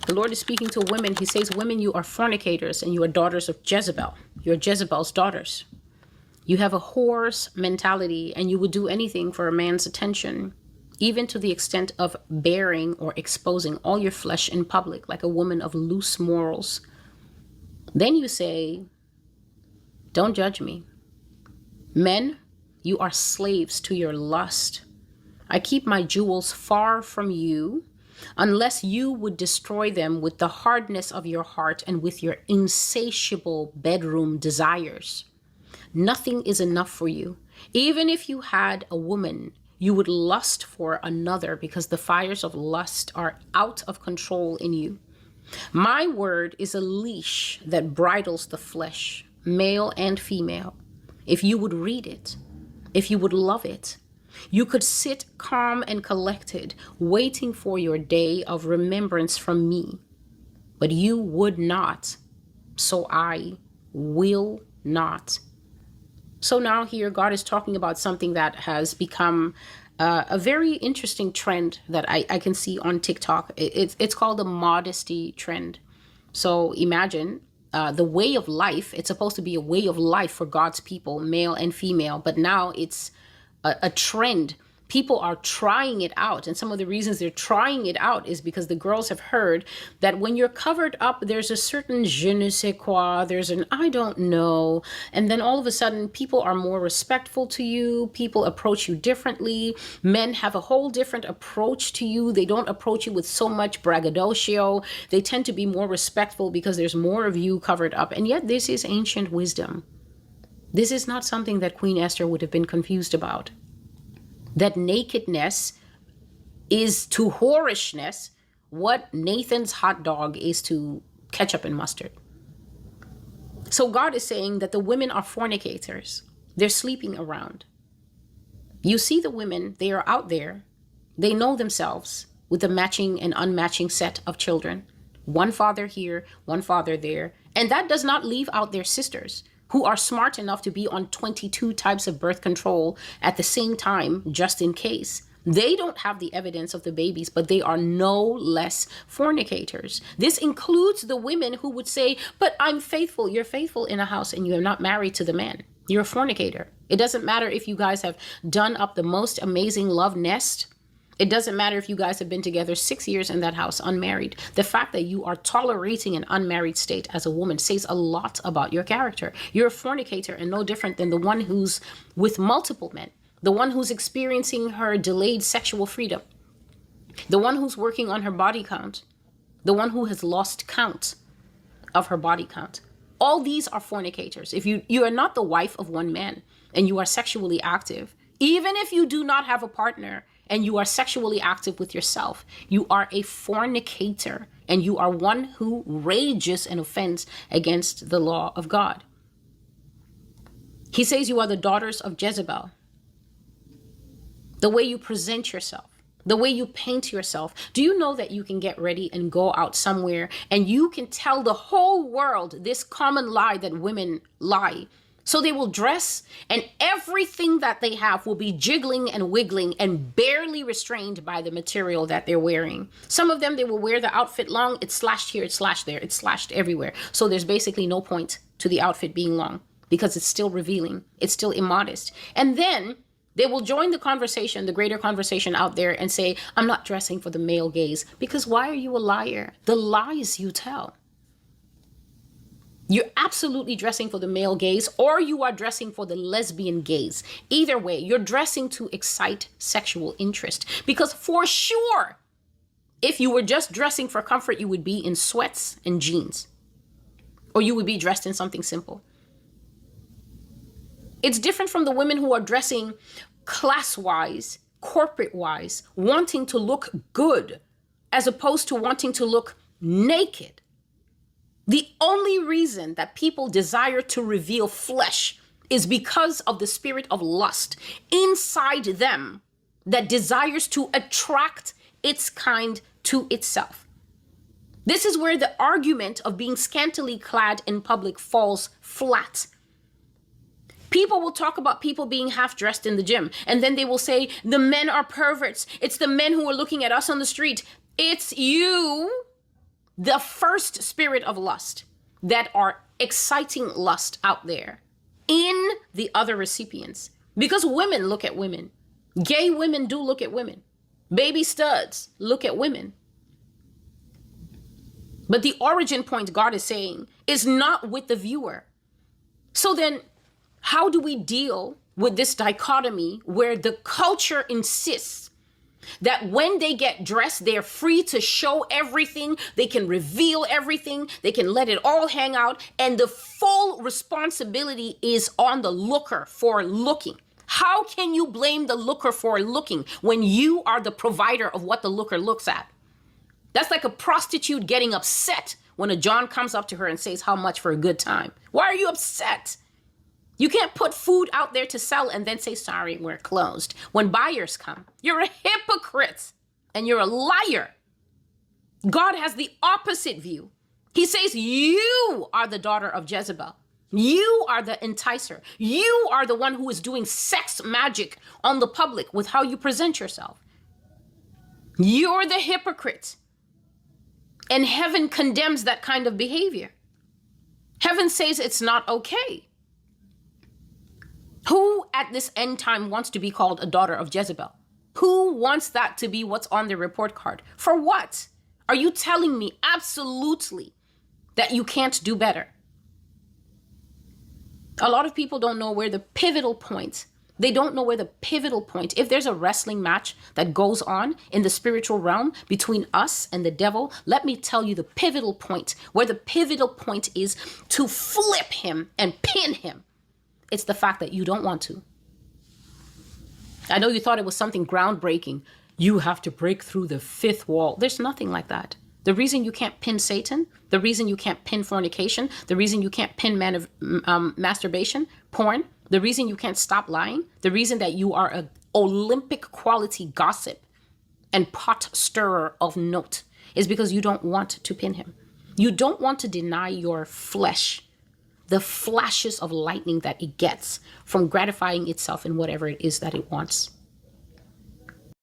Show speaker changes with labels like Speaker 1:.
Speaker 1: The Lord is speaking to women. He says, women, you are fornicators and you are daughters of Jezebel. You're Jezebel's daughters. You have a whore's mentality and you would do anything for a man's attention, even to the extent of bearing or exposing all your flesh in public, like a woman of loose morals. Then you say, don't judge me. Men, you are slaves to your lust. I keep my jewels far from you, unless you would destroy them with the hardness of your heart and with your insatiable bedroom desires. Nothing is enough for you. Even if you had a woman, you would lust for another because the fires of lust are out of control in you. My word is a leash that bridles the flesh, male and female. If you would read it, if you would love it, you could sit calm and collected, waiting for your day of remembrance from me. But you would not, so I will not. So now here God is talking about something that has become a very interesting trend that I can see on TikTok. It's called the modesty trend. So imagine the way of life. It's supposed to be a way of life for God's people, male and female. But now it's a trend. People are trying it out. And some of the reasons they're trying it out is because the girls have heard that when you're covered up, there's a certain je ne sais quoi, there's an I don't know. And then all of a sudden, people are more respectful to you. People approach you differently. Men have a whole different approach to you. They don't approach you with so much braggadocio. They tend to be more respectful because there's more of you covered up. And yet this is ancient wisdom. This is not something that Queen Esther would have been confused about. That nakedness is to whorishness what Nathan's hot dog is to ketchup and mustard. So God is saying that the women are fornicators. They're sleeping around. You see the women, they are out there. They know themselves with a matching and unmatching set of children. One father here, one father there. And that does not leave out their sisters, who are smart enough to be on 22 types of birth control at the same time, just in case. They don't have the evidence of the babies, but they are no less fornicators. This includes the women who would say, but I'm faithful. You're faithful in a house and you are not married to the man. You're a fornicator. It doesn't matter if you guys have done up the most amazing love nest. It doesn't matter if you guys have been together 6 years in that house unmarried. The fact that you are tolerating an unmarried state as a woman says a lot about your character. You're a fornicator and no different than the one who's with multiple men, the one who's experiencing her delayed sexual freedom, the one who's working on her body count, the one who has lost count of her body count. All these are fornicators. If you are not the wife of one man and you are sexually active, even if you do not have a partner, and you are sexually active with yourself, you are a fornicator and you are one who rages and offends against the law of God. He says you are the daughters of Jezebel. The way you present yourself, the way you paint yourself. Do you know that you can get ready and go out somewhere and you can tell the whole world this common lie that women lie? So they will dress and everything that they have will be jiggling and wiggling and barely restrained by the material that they're wearing. Some of them, they will wear the outfit long. It's slashed here, it's slashed there, it's slashed everywhere. So there's basically no point to the outfit being long because it's still revealing. It's still immodest. And then they will join the conversation, the greater conversation out there and say, I'm not dressing for the male gaze. Because why are you a liar? The lies you tell. You're absolutely dressing for the male gaze or you are dressing for the lesbian gaze. Either way, you're dressing to excite sexual interest. Because for sure, if you were just dressing for comfort, you would be in sweats and jeans. Or you would be dressed in something simple. It's different from the women who are dressing class-wise, corporate-wise, wanting to look good, as opposed to wanting to look naked. The only reason that people desire to reveal flesh is because of the spirit of lust inside them that desires to attract its kind to itself. This is where the argument of being scantily clad in public falls flat. People will talk about people being half dressed in the gym, and then they will say, the men are perverts. It's the men who are looking at us on the street. It's you the first spirit of lust that are exciting lust out there in the other recipients. Because women look at women. Gay women do look at women. Baby studs look at women. But the origin point, God is saying, is not with the viewer. So then, how do we deal with this dichotomy where the culture insists that when they get dressed, they're free to show everything, they can reveal everything, they can let it all hang out, and the full responsibility is on the looker for looking? How can you blame the looker for looking when you are the provider of what the looker looks at? That's like a prostitute getting upset when a John comes up to her and says, how much for a good time? Why are you upset? You can't put food out there to sell and then say, sorry, we're closed. When buyers come, you're a hypocrite and you're a liar. God has the opposite view. He says, you are the daughter of Jezebel. You are the enticer. You are the one who is doing sex magic on the public with how you present yourself. You're the hypocrite. And heaven condemns that kind of behavior. Heaven says it's not okay. Who at this end time wants to be called a daughter of Jezebel? Who wants that to be what's on their report card? For what? Are you telling me absolutely that you can't do better? A lot of people don't know where the pivotal point, if there's a wrestling match that goes on in the spiritual realm between us and the devil, let me tell you the pivotal point, where the pivotal point is to flip him and pin him. It's the fact that you don't want to. I know you thought it was something groundbreaking. You have to break through the fifth wall. There's nothing like that. The reason you can't pin Satan, the reason you can't pin fornication, the reason you can't pin masturbation, porn, the reason you can't stop lying, the reason that you are an Olympic quality gossip and pot stirrer of note is because you don't want to pin him. You don't want to deny your flesh the flashes of lightning that it gets from gratifying itself in whatever it is that it wants.